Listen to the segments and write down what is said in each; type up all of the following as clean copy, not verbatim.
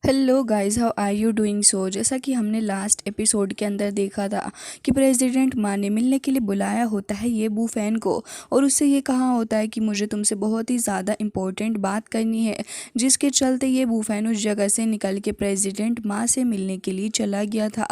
Hello guys, how are you doing? So जैसा कि हमने लास्ट एपिसोड के अंदर देखा था कि प्रेसिडेंट माँ ने मिलने के लिए बुलाया होता है ये बू फैन को और उससे ये कहा होता है कि मुझे तुमसे बहुत ही ज़्यादा इम्पोर्टेंट बात करनी है, जिसके चलते ये बू फैन उस जगह से निकल के प्रेसिडेंट माँ से मिलने के लिए चला गया था।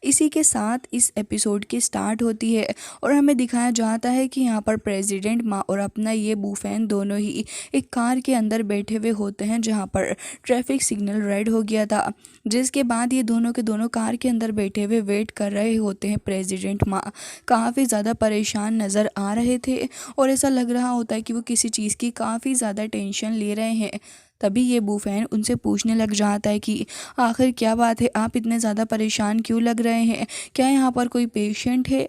इसी के साथ इस एपिसोड की स्टार्ट होती है और हमें दिखाया जाता है कि यहाँ पर प्रेसिडेंट माँ और अपना ये बू फैन दोनों ही एक कार के अंदर बैठे हुए होते हैं, जहाँ पर ट्रैफिक सिग्नल रेड हो गया था। जिसके बाद ये दोनों के दोनों कार के अंदर बैठे हुए वेट कर रहे होते हैं। प्रेसिडेंट माँ काफ़ी ज़्यादा परेशान नज़र आ रहे थे और ऐसा लग रहा होता है कि वो किसी चीज़ की काफ़ी ज़्यादा टेंशन ले रहे हैं। तभी ये बूफैन उनसे पूछने लग जाता है कि आखिर क्या बात है, आप इतने ज़्यादा परेशान क्यों लग रहे हैं? क्या यहाँ पर कोई पेशेंट है?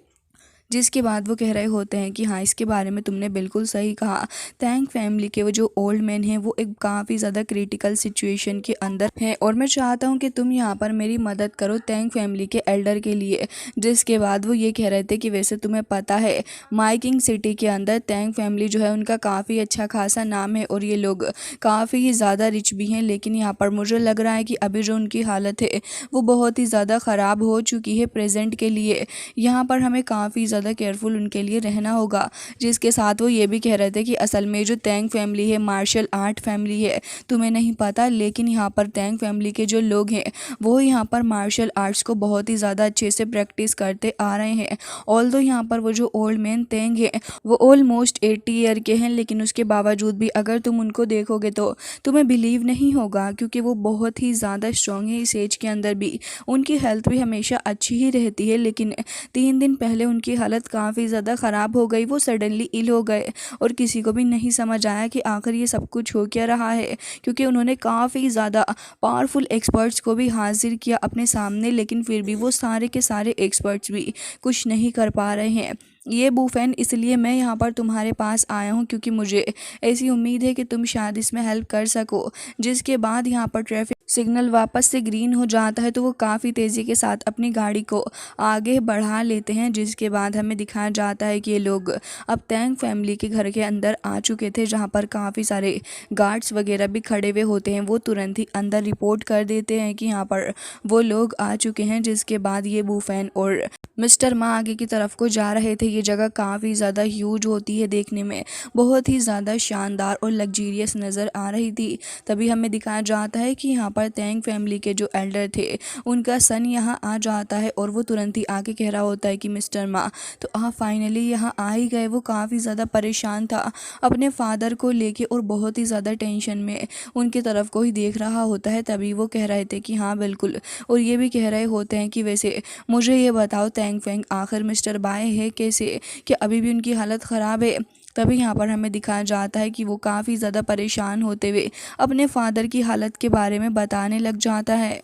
जिसके बाद वो कह रहे होते हैं कि हाँ, इसके बारे में तुमने बिल्कुल सही कहा। तैंग फैमिली के वो जो ओल्ड मैन हैं वो एक काफ़ी ज़्यादा क्रिटिकल सिचुएशन के अंदर हैं और मैं चाहता हूँ कि तुम यहाँ पर मेरी मदद करो तैंग फैमिली के एल्डर के लिए। जिसके बाद वो ये कह रहे थे कि वैसे तुम्हें पता है माइकिंग सिटी के अंदर तैंग फैमिली जो है उनका काफ़ी अच्छा खासा नाम है और ये लोग काफ़ी ज़्यादा रिच भी हैं, लेकिन यहाँ पर मुझे लग रहा है कि अभी जो उनकी हालत है वो बहुत ही ज़्यादा ख़राब हो चुकी है प्रेजेंट के लिए। यहाँ पर हमें काफ़ी ज़्यादा केयरफुल उनके लिए रहना होगा। जिसके साथ वो ये भी कह रहे थे कि असल में जो तैंग फैमिली है मार्शल आर्ट फैमिली है, तुम्हें नहीं पता, लेकिन यहाँ पर तैंग फैमिली के जो लोग हैं वो यहाँ पर मार्शल आर्ट्स को बहुत ही ज़्यादा अच्छे से प्रैक्टिस करते आ रहे हैं। ऑल्दो यहाँ पर वो जो ओल्ड मैन तैंग है वो ऑलमोस्ट 80 ईयर के हैं, लेकिन उसके बावजूद भी अगर तुम उनको देखोगे तो तुम्हें बिलीव नहीं होगा, क्योंकि वो बहुत ही ज़्यादा स्ट्रॉन्ग है। इस एज के अंदर भी उनकी हेल्थ भी हमेशा अच्छी ही रहती है, लेकिन 3 दिन पहले उनकी हालत काफ़ी ज़्यादा ख़राब हो गई। वो सडनली इल हो गए और किसी को भी नहीं समझ आया कि आखिर ये सब कुछ हो क्या रहा है, क्योंकि उन्होंने काफ़ी ज़्यादा पावरफुल एक्सपर्ट्स को भी हाजिर किया अपने सामने, लेकिन फिर भी वो सारे के सारे एक्सपर्ट्स भी कुछ नहीं कर पा रहे हैं। ये बूफैन, इसलिए मैं यहाँ पर तुम्हारे पास आया हूँ क्योंकि मुझे ऐसी उम्मीद है कि तुम शायद इसमें हेल्प कर सको। जिसके बाद यहाँ पर ट्रैफिक सिग्नल वापस से ग्रीन हो जाता है तो वो काफ़ी तेज़ी के साथ अपनी गाड़ी को आगे बढ़ा लेते हैं। जिसके बाद हमें दिखाया जाता है कि ये लोग अब तैंग फैमिली के घर के अंदर आ चुके थे, जहाँ पर काफ़ी सारे गार्ड्स वगैरह भी खड़े हुए होते हैं। वो तुरंत ही अंदर रिपोर्ट कर देते हैं कि यहाँ पर वो लोग आ चुके हैं। जिसके बाद ये बूफैन और मिस्टर माँ आगे की तरफ को जा रहे थे। ये जगह काफ़ी ज़्यादा ह्यूज होती है, देखने में बहुत ही ज़्यादा शानदार और लग्जीरियस नज़र आ रही थी। तभी हमें दिखाया जाता है कि यहाँ पर तैंग फैमिली के जो एल्डर थे उनका सन यहाँ आ जाता है और वो तुरंत ही आके कह रहा होता है कि मिस्टर माँ, तो आप फाइनली यहाँ आ ही गए। वो काफ़ी ज़्यादा परेशान था अपने फादर को लेके और बहुत ही ज़्यादा टेंशन में उनकी तरफ को ही देख रहा होता है। तभी वो कह रहे थे कि हाँ बिल्कुल, और ये भी कह रहे होते हैं कि वैसे मुझे ये बताओ तैंग फैंग आखिर मिस्टर बाय है कैसे, कि अभी भी उनकी हालत ख़राब है? तभी यहाँ पर हमें दिखाया जाता है कि वो काफ़ी ज़्यादा परेशान होते हुए अपने फादर की हालत के बारे में बताने लग जाता है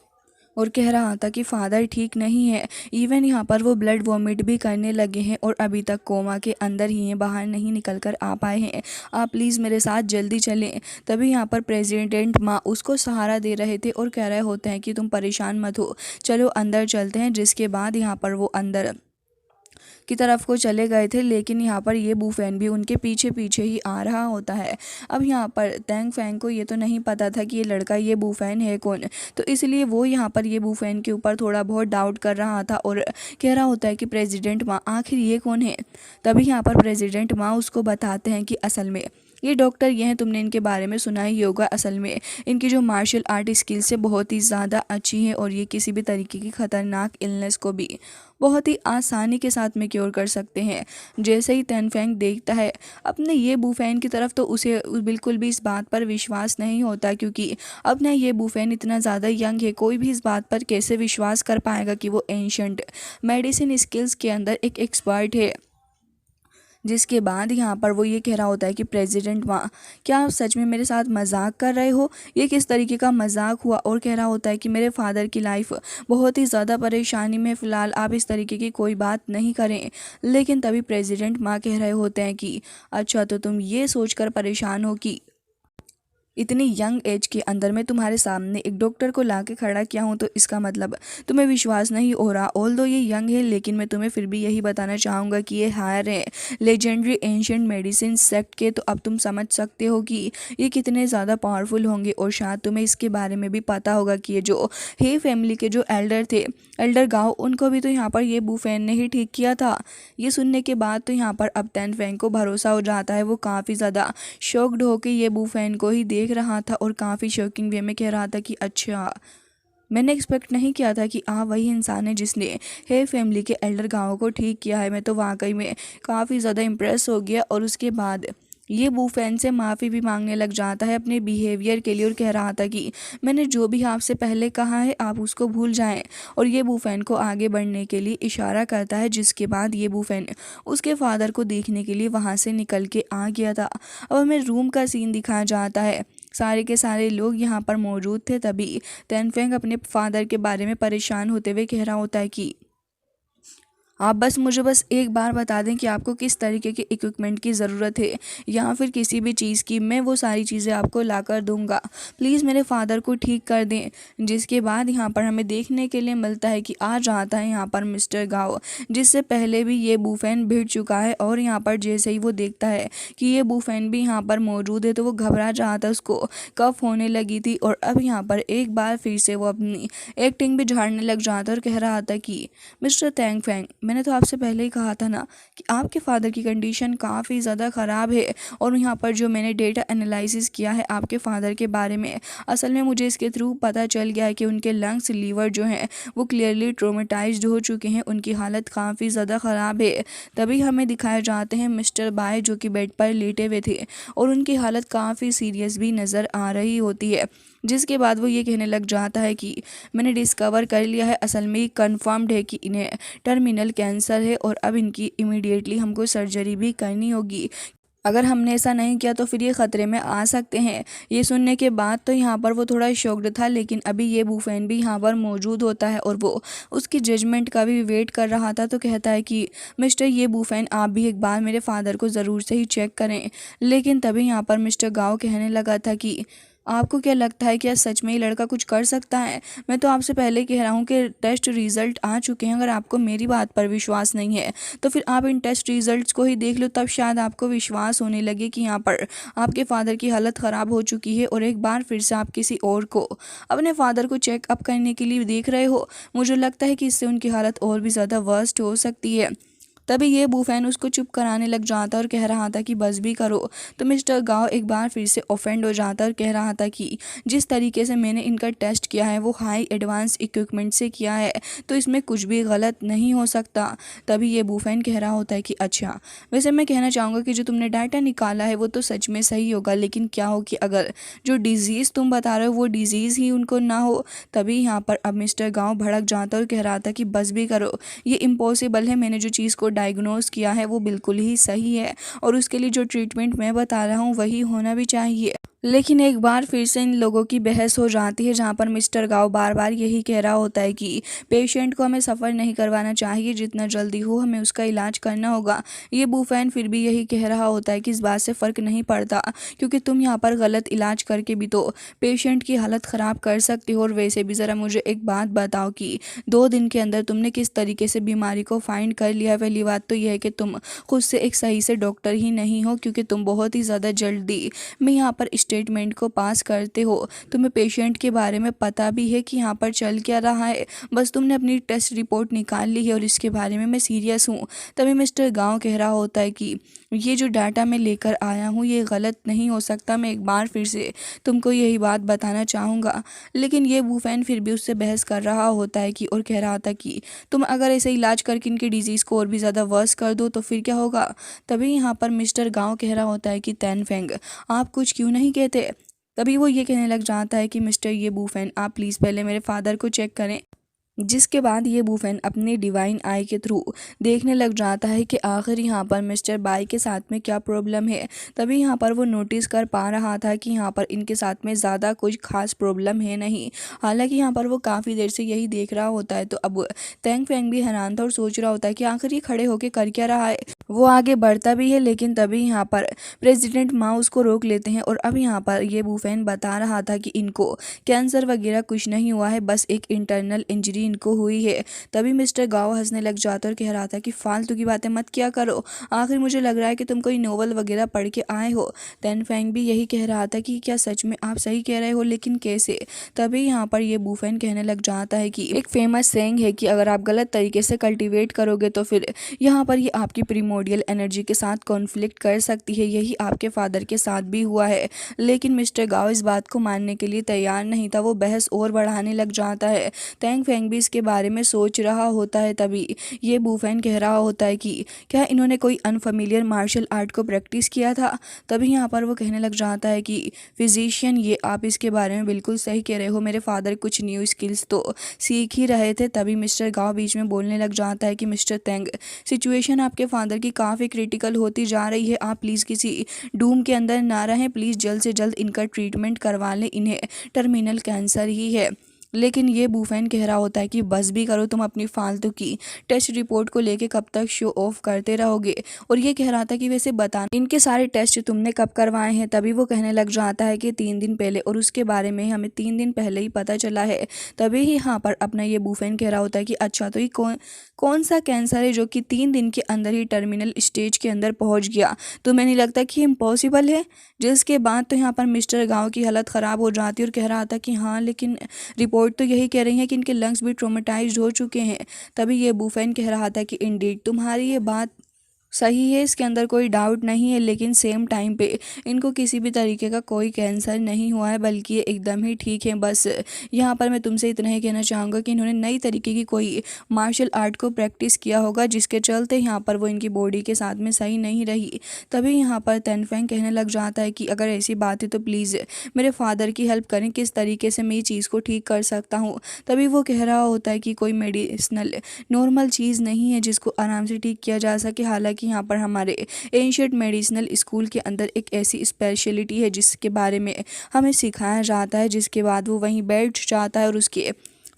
और कह रहा था कि फादर ठीक नहीं है। इवन यहाँ पर वो ब्लड वॉमिट भी करने लगे हैं और अभी तक कोमा के अंदर ही हैं, बाहर नहीं निकल कर आ पाए हैं। आप प्लीज़ मेरे साथ जल्दी चलें। तभी यहाँ पर प्रेसिडेंट माँ उसको सहारा दे रहे थे और कह रहे होते हैं कि तुम परेशान मत हो, चलो अंदर चलते हैं। जिसके बाद यहाँ पर वो अंदर की तरफ को चले गए थे, लेकिन यहाँ पर ये बूफैन भी उनके पीछे पीछे ही आ रहा होता है। अब यहाँ पर तैंग फैंग को ये तो नहीं पता था कि ये लड़का ये बूफैन है कौन, तो इसलिए वो यहाँ पर ये बूफैन के ऊपर थोड़ा बहुत डाउट कर रहा था और कह रहा होता है कि प्रेसिडेंट माँ आखिर ये कौन है। तभी यहाँ पर प्रेसिडेंट माँ उसको बताते हैं कि असल में ये डॉक्टर ये हैं, तुमने इनके बारे में सुना ही होगा। असल में इनकी जो मार्शल आर्ट स्किल्स है बहुत ही ज़्यादा अच्छी है और ये किसी भी तरीके की ख़तरनाक इलनेस को भी बहुत ही आसानी के साथ में क्योर कर सकते हैं। जैसे ही तैन फैंग देखता है अपने ये बूफैन की तरफ तो उसे बिल्कुल भी इस बात पर विश्वास नहीं होता, क्योंकि अपना ये बूफैन इतना ज़्यादा यंग है, कोई भी इस बात पर कैसे विश्वास कर पाएगा कि वो एंशंट मेडिसिन स्किल्स के अंदर एक एक्सपर्ट है। जिसके बाद यहाँ पर वो ये कह रहा होता है कि प्रेसिडेंट माँ, क्या आप सच में मेरे साथ मजाक कर रहे हो? ये किस तरीके का मजाक हुआ? और कह रहा होता है कि मेरे फादर की लाइफ बहुत ही ज़्यादा परेशानी में, फ़िलहाल आप इस तरीके की कोई बात नहीं करें। लेकिन तभी प्रेसिडेंट माँ कह रहे होते हैं कि अच्छा, तो तुम ये सोचकर परेशान हो कि इतनी यंग एज के अंदर मैं तुम्हारे सामने एक डॉक्टर को ला के खड़ा किया हूँ, तो इसका मतलब तुम्हें विश्वास नहीं हो रहा। ऑल्दो ये यंग है, लेकिन मैं तुम्हें फिर भी यही बताना चाहूँगा कि ये हायर है लेजेंडरी एंशियंट मेडिसिन सेक्ट के। तो अब तुम समझ सकते हो कि ये कितने ज़्यादा पावरफुल होंगे। और शायद तुम्हें इसके बारे में भी पता होगा कि ये जो हे फैमिली के जो एल्डर थे, एल्डर गाओ, उनको भी तो यहाँ पर ये बूफेन ने ही ठीक किया था। ये सुनने के बाद तो यहाँ पर अब तैन फैंग को भरोसा हो जाता है। वो काफ़ी ज़्यादा शॉक्ड होकर ये बूफेन को ही देख रहा था और काफ़ी शॉकिंग वे में कह रहा था कि अच्छा, मैंने एक्सपेक्ट नहीं किया था कि आप वही इंसान है जिसने हे फैमिली के एल्डर गाँव को ठीक किया है। मैं तो वाकई में काफ़ी ज़्यादा इम्प्रेस हो गया। और उसके बाद ये बूफेन से माफ़ी भी मांगने लग जाता है अपने बिहेवियर के लिए और कह रहा था कि मैंने जो भी आपसे पहले कहा है आप उसको भूल जाएं। और ये बूफेन को आगे बढ़ने के लिए इशारा करता है, जिसके बाद ये बूफेन उसके फादर को देखने के लिए वहाँ से निकल के आ गया था। अब हमें रूम का सीन दिखाया जाता है, सारे के सारे लोग यहाँ पर मौजूद थे। तभी तैन फैंग अपने फादर के बारे में परेशान होते हुए कह रहा होता है कि आप मुझे एक बार बता दें कि आपको किस तरीके के इक्विपमेंट की ज़रूरत है या फिर किसी भी चीज़ की, मैं वो सारी चीज़ें आपको ला कर दूँगा। प्लीज़ मेरे फादर को ठीक कर दें। जिसके बाद यहाँ पर हमें देखने के लिए मिलता है कि आ जाता है यहाँ पर मिस्टर गाओ, जिससे पहले भी ये बूफेन भिड़ चुका है। और यहाँ पर जैसे ही वो देखता है कि ये बूफेन भी यहाँ पर मौजूद है तो वो घबरा जाता है, उसको कफ होने लगी थी। और अब यहाँ पर एक बार फिर से वो अपनी एक्टिंग भी झाड़ने लग जाता है और कह रहा था कि मिस्टर तैंग फैंग, मैंने तो आपसे पहले ही कहा था ना कि आपके फादर की कंडीशन काफ़ी ज़्यादा ख़राब है। और यहाँ पर जो मैंने डेटा एनालिसिस किया है आपके फादर के बारे में, असल में मुझे इसके थ्रू पता चल गया है कि उनके लंग्स, लीवर जो हैं वो क्लियरली ट्रोमेटाइज्ड हो चुके हैं, उनकी हालत काफ़ी ज़्यादा ख़राब है। तभी हमें दिखाए जाते हैं मिस्टर बाय जो कि बेड पर लेटे हुए थे और उनकी हालत काफ़ी सीरियस भी नज़र आ रही होती है। जिसके बाद वो ये कहने लग जाता है कि मैंने डिस्कवर कर लिया है, असल में कंफर्म्ड है कि इन्हें टर्मिनल कैंसर है और अब इनकी इमीडिएटली हमको सर्जरी भी करनी होगी। अगर हमने ऐसा नहीं किया तो फिर ये ख़तरे में आ सकते हैं। ये सुनने के बाद तो यहाँ पर वो थोड़ा शॉक्ड था, लेकिन अभी ये बूफेन भी यहाँ पर मौजूद होता है और वो उसकी जजमेंट का भी वेट कर रहा था। तो कहता है कि मिस्टर ये बूफेन, आप भी एक बार मेरे फादर को ज़रूर से ही चेक करें। लेकिन तभी यहाँ पर मिस्टर गाओ कहने लगा था कि आपको क्या लगता है, क्या सच में ये लड़का कुछ कर सकता है? मैं तो आपसे पहले कह रहा हूँ कि टेस्ट रिज़ल्ट आ चुके हैं। अगर आपको मेरी बात पर विश्वास नहीं है तो फिर आप इन टेस्ट रिज़ल्ट्स को ही देख लो, तब शायद आपको विश्वास होने लगे कि यहाँ पर आपके फादर की हालत ख़राब हो चुकी है। और एक बार फिर से आप किसी और को अपने फादर को चेकअप करने के लिए देख रहे हो। मुझे लगता है कि इससे उनकी हालत और भी ज़्यादा वर्स्ट हो सकती है। तभी ये बूफेन उसको चुप कराने लग जाता और कह रहा था कि बस भी करो। तो मिस्टर गाओ एक बार फिर से ऑफेंड हो जाता और कह रहा था कि जिस तरीके से मैंने इनका टेस्ट किया है वो हाई एडवांस इक्विपमेंट से किया है, तो इसमें कुछ भी गलत नहीं हो सकता। तभी ये बूफेन कह रहा होता है कि अच्छा, वैसे मैं कहना चाहूँगा कि जो तुमने डाटा निकाला है वो तो सच में सही होगा, लेकिन क्या हो कि अगर जो डिज़ीज़ तुम बता रहे हो वो डिज़ीज़ ही उनको ना हो। तभी यहाँ पर अब मिस्टर गाँव भड़क जाता और कह रहा था कि बस भी करो, ये इम्पॉसिबल है। मैंने जो चीज़ को डायग्नोज किया है वो बिल्कुल ही सही है और उसके लिए जो ट्रीटमेंट मैं बता रहा हूँ वही होना भी चाहिए। लेकिन एक बार फिर से इन लोगों की बहस हो जाती है, जहाँ पर मिस्टर गाओ बार बार यही कह रहा होता है कि पेशेंट को हमें सफ़र नहीं करवाना चाहिए, जितना जल्दी हो हमें उसका इलाज करना होगा। ये बूफेन फिर भी यही कह रहा होता है कि इस बात से फ़र्क नहीं पड़ता, क्योंकि तुम यहाँ पर गलत इलाज करके भी तो पेशेंट की हालत ख़राब कर सकते हो। और वैसे भी ज़रा मुझे एक बात बताओ कि 2 दिन के अंदर तुमने किस तरीके से बीमारी को फाइंड कर लिया। पहली बात तो यह है कि तुम खुद से एक सही से डॉक्टर ही नहीं हो, क्योंकि तुम बहुत ही ज़्यादा जल्दी में यहाँ पर स्टेटमेंट को पास करते हो। तुम्हें पेशेंट के बारे में पता भी है कि यहाँ पर चल क्या रहा है, बस तुमने अपनी टेस्ट रिपोर्ट निकाल ली है और इसके बारे में मैं सीरियस हूँ। तभी मिस्टर गांव कह रहा होता है कि ये जो डाटा मैं लेकर आया हूँ ये गलत नहीं हो सकता। मैं एक बार फिर से तुमको यही बात बताना चाहूँगा। लेकिन ये बूफेन फिर भी उससे बहस कर रहा होता है कि और कह रहा था कि तुम अगर ऐसे इलाज करके इनकी डिजीज़ को और भी ज़्यादा वर्स कर दो तो फिर क्या होगा। तभी यहाँ पर मिस्टर गांव कह रहा होता है कि तैन फेंग, आप कुछ क्यों नहीं कहते। तभी वो ये कहने लग जाता है कि मिस्टर ये बूफेन, आप प्लीज़ पहले मेरे फादर को चेक करें। जिसके बाद ये बूफेन अपनी डिवाइन आई के थ्रू देखने लग जाता है कि आखिर यहाँ पर मिस्टर बाई के साथ में क्या प्रॉब्लम है। तभी यहाँ पर वो नोटिस कर पा रहा था कि यहाँ पर इनके साथ में ज़्यादा कुछ खास प्रॉब्लम है नहीं। हालांकि यहाँ पर वो काफ़ी देर से यही देख रहा होता है, तो अब तेंग फेंग भी हैरान था और सोच रहा होता है कि आखिर ये खड़े होकर कर क्या रहा है। वो आगे बढ़ता भी है, लेकिन तभी यहाँ पर प्रेसिडेंट माँ उसको रोक लेते हैं। और अब यहाँ पर ये बूफेन बता रहा था कि इनको कैंसर वगैरह कुछ नहीं हुआ है, बस एक इंटरनल इंजरी इनको हुई है। तभी मिस्टर गाओ हंसने लग जाता और कह रहा था कि फालतू की बातें मत किया करो, आखिर मुझे लग रहा है कि तुम कोई नोवेल वगैरह पढ़ के आए हो। तेन फेंग भी यही कह रहा था कि क्या सच में आप सही कह रहे हो, लेकिन कैसे। तभी यहाँ पर ये बूफेन कहने लग जाता है कि एक फेमस सेइंग है कि अगर आप गलत तरीके से कल्टीवेट करोगे तो फिर यहाँ पर ये आपकी प्रीमोडियल एनर्जी के साथ कॉन्फ्लिक्ट कर सकती है। यही आपके फादर के साथ भी हुआ है। लेकिन मिस्टर गाओ इस बात को मानने के लिए तैयार नहीं था, वो बहस और बढ़ाने लग जाता है। तेंग फेंग भी इसके बारे में सोच रहा होता है। तभी ये बूफेन कह रहा होता है कि क्या इन्होंने कोई अनफेमिलियर मार्शल आर्ट को प्रैक्टिस किया था। तभी यहाँ पर वो कहने लग जाता है कि फिजिशियन, ये आप इसके बारे में बिल्कुल सही कह रहे हो, मेरे फादर कुछ न्यू स्किल्स तो सीख ही रहे थे। तभी मिस्टर गाओ बीच में बोलने लग जाता है कि मिस्टर तेंग, सिचुएशन आपके फादर की काफ़ी क्रिटिकल होती जा रही है, आप प्लीज़ किसी डूम के अंदर ना रहें, प्लीज़ जल्द से जल्द इनका ट्रीटमेंट करवा लें, इन्हें टर्मिनल कैंसर ही है। लेकिन ये बूफेन कह रहा होता है कि बस भी करो, तुम अपनी फालतू की टेस्ट रिपोर्ट को लेके कब तक शो ऑफ करते रहोगे। और ये कह रहा था कि वैसे बता इनके सारे टेस्ट तुमने कब करवाए हैं। तभी वो कहने लग जाता है कि 3 दिन पहले, और उसके बारे में हमें 3 दिन पहले ही पता चला है। तभी ही यहाँ पर अपना ये बूफेन कह रहा होता है कि अच्छा, तो ये कौन सा कैंसर है जो कि 3 दिन के अंदर ही टर्मिनल स्टेज के अंदर पहुँच गया। तो मैंने लगता कि इम्पॉसिबल है। जिसके बाद तो यहाँ पर मिस्टर गाँव की हालत ख़राब हो जाती है और कह रहा था कि हाँ, लेकिन रिपोर्ट तो यही कह रही है कि इनके लंग्स भी ट्रोमेटाइज्ड हो चुके हैं। तभी ये बूफेन कह रहा था कि इंडीड तुम्हारी ये बात सही है, इसके अंदर कोई डाउट नहीं है, लेकिन सेम टाइम पे इनको किसी भी तरीके का कोई कैंसर नहीं हुआ है, बल्कि ये एकदम ही ठीक है। बस यहाँ पर मैं तुमसे इतना ही कहना चाहूँगा कि इन्होंने नई तरीके की कोई मार्शल आर्ट को प्रैक्टिस किया होगा, जिसके चलते यहाँ पर वो इनकी बॉडी के साथ में सही नहीं रही। तभी यहाँ पर तेन फेंग कहने लग जाता है कि अगर ऐसी बात है तो प्लीज़ मेरे फादर की हेल्प करें, किस तरीके से मैं ये चीज़ को ठीक कर सकता हूँ। तभी वो कह रहा होता है कि कोई मेडिसिनल नॉर्मल चीज़ नहीं है जिसको आराम से ठीक किया जा सके। हालांकि यहाँ पर हमारे एंशिएंट मेडिसिनल स्कूल के अंदर एक ऐसी स्पेशलिटी है जिसके बारे में हमें सिखाया जाता है। जिसके बाद वो वहीं बैठ जाता है और उसके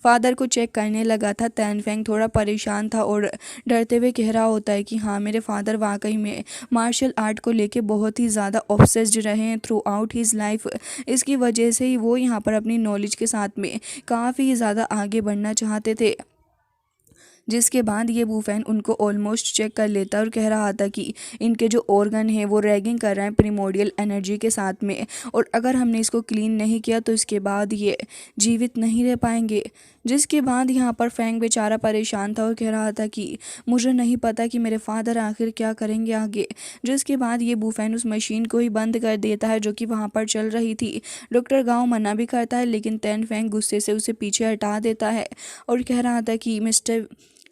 फादर को चेक करने लगा था। तेन फेंग थोड़ा परेशान था और डरते हुए कह रहा होता है कि हाँ, मेरे फादर वाकई में मार्शल आर्ट को लेके बहुत ही ज़्यादा ऑब्सेस्ड रहे हैं थ्रू आउट हिज लाइफ। इसकी वजह से ही वो यहाँ पर अपनी नॉलेज के साथ में काफ़ी ज़्यादा आगे बढ़ना चाहते थे। जिसके बाद ये बूफेन उनको ऑलमोस्ट चेक कर लेता है और कह रहा था कि इनके जो ऑर्गन है वो रैगिंग कर रहे हैं प्रीमोडियल एनर्जी के साथ में, और अगर हमने इसको क्लीन नहीं किया तो इसके बाद ये जीवित नहीं रह पाएंगे। जिसके बाद यहाँ पर फेंग बेचारा परेशान था और कह रहा था कि मुझे नहीं पता कि मेरे फादर आखिर क्या करेंगे आगे। जिसके बाद ये बूफेन उस मशीन को ही बंद कर देता है जो कि वहाँ पर चल रही थी। डॉक्टर गाँव मना भी करता है, लेकिन तेन फेंग गुस्से से उसे पीछे हटा देता है और कह रहा था कि मिस्टर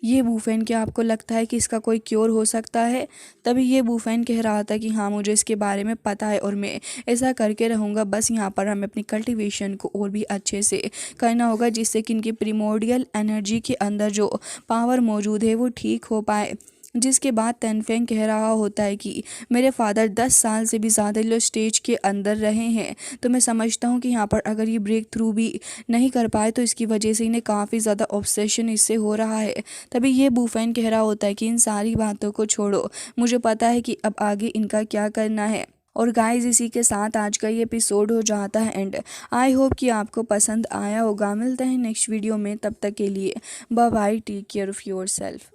ये बूफेन, क्या आपको लगता है कि इसका कोई क्योर हो सकता है। तभी ये बूफेन कह रहा था कि हाँ, मुझे इसके बारे में पता है और मैं ऐसा करके रहूँगा। बस यहाँ पर हमें अपनी कल्टीवेशन को और भी अच्छे से करना होगा, जिससे कि इनकी प्रीमोडियल एनर्जी के अंदर जो पावर मौजूद है वो ठीक हो पाए। जिसके बाद तेन फेंग कह रहा होता है कि मेरे फादर 10 साल से भी ज़्यादा लो स्टेज के अंदर रहे हैं, तो मैं समझता हूँ कि यहाँ पर अगर ये ब्रेक थ्रू भी नहीं कर पाए तो इसकी वजह से इन्हें काफ़ी ज़्यादा ऑब्सेशन इससे हो रहा है। तभी ये बूफेन कह रहा होता है कि इन सारी बातों को छोड़ो, मुझे पता है कि अब आगे इनका क्या करना है। और गाइस, इसी के साथ आज का ये एपिसोड हो जाता है एंड। आई होप कि आपको पसंद आया होगा। मिलते हैं नेक्स्ट वीडियो में, तब तक के लिए bye bye, take care of your self.